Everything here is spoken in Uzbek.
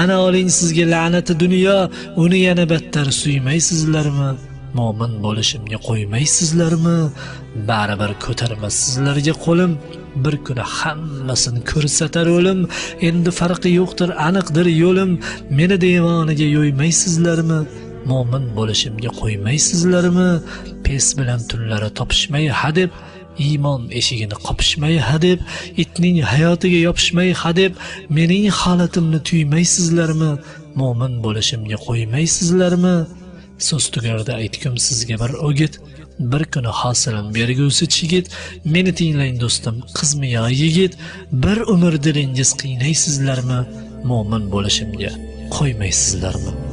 Ana oling sizga la'nati dunyo, uni yana battar suymaysizlarmi? Mo'min bo'lishimga qo'ymaysizlarmi? Baribir ko'tarmas sizlarga qo'lim, bir kuni hammasini ko'rsatar o'lim. Endi farqi yo'qdir, aniqdir yo'lim, meni devonaga yo'ymaysizlarmi? Mo'min bo'lishimga qo'ymaysizlarmi? Pes bilan tunlari topishmay hadeb, iymon eshigini qopishmay hadeb, itning hayotiga yopishmay hadeb, mening holatimni tuymaysizlarmi? Mo'min bo'lishimga qo'ymaysizlarmi? So'z tugarda aytkim sizga bir o'git, bir kuni hosilim bergusi chigit. Meni tinglang do'stim, qizmi yo yigit, bir umr dilingiz qiynaysizlarmi? Mo'min bo'lishimga qo'ymaysizlarmi?